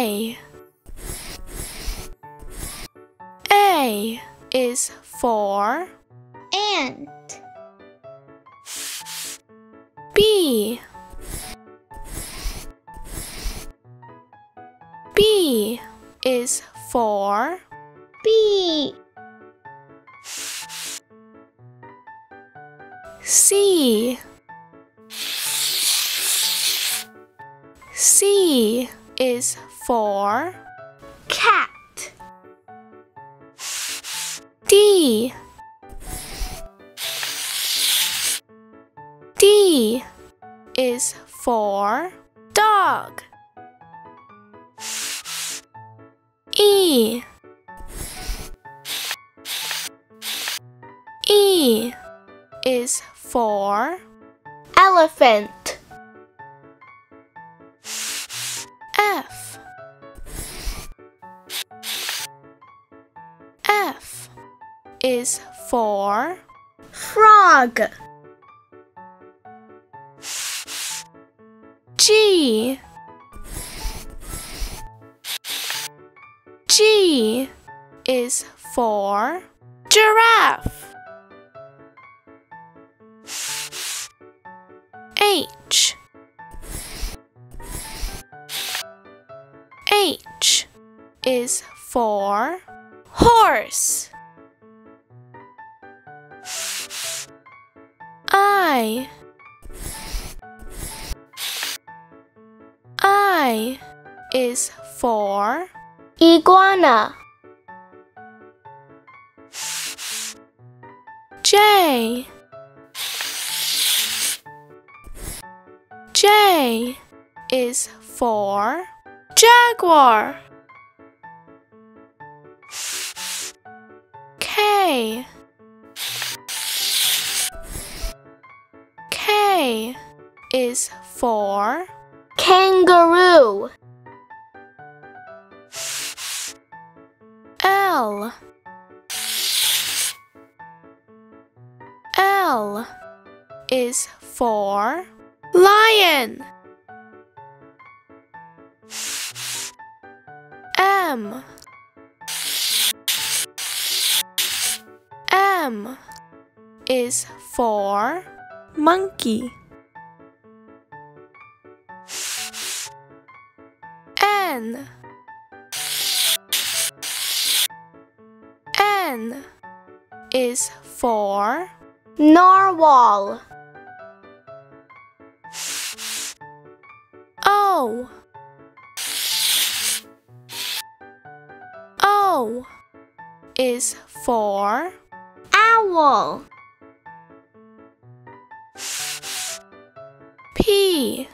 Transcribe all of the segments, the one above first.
A. A is for ant. B. B is for Bee. C. C is for Cat. D. D is for dog. E. E is for Elephant. F. F is for Frog. G. G is for giraffe. H. H is for horse. I. I is for Iguana. J. J is for jaguar. K. K is for Kangaroo. L. L is for lion. M. M is for monkey. N. N is for Narwhal. O. O is for Owl. P.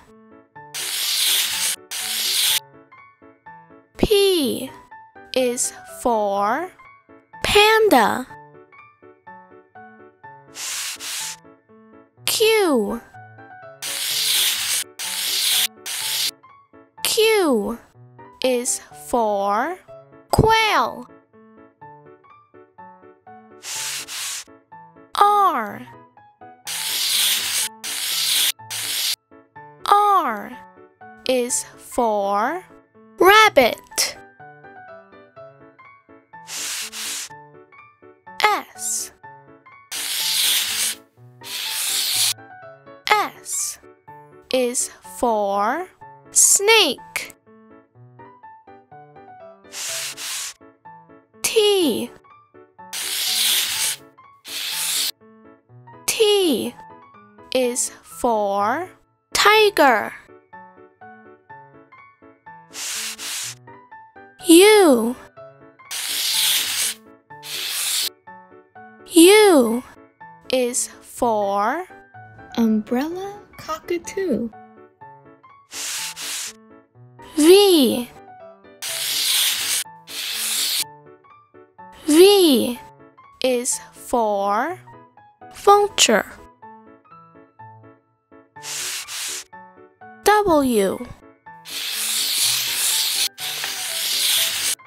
P is for panda. Q. Q is for quail. R. R is for rabbit. S. S is for snake. T. T is for tiger. U. U is for umbrella cockatoo. V. V is for vulture. W.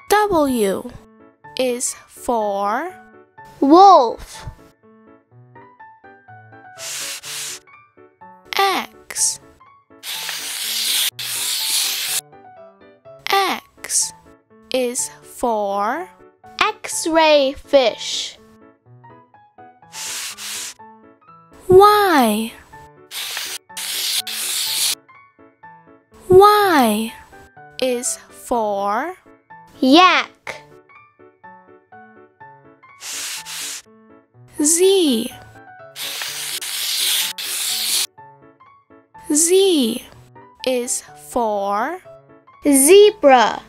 W is for Wolf. X. X is for X-ray fish. Y. Y is for Yak. Z. Z is for Zebra.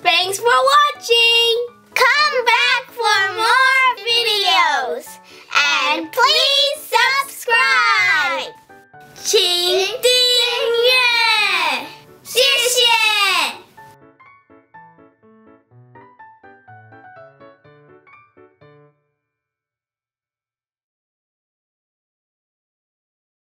Thanks for watching! Come back for more videos! And please subscribe! Ching!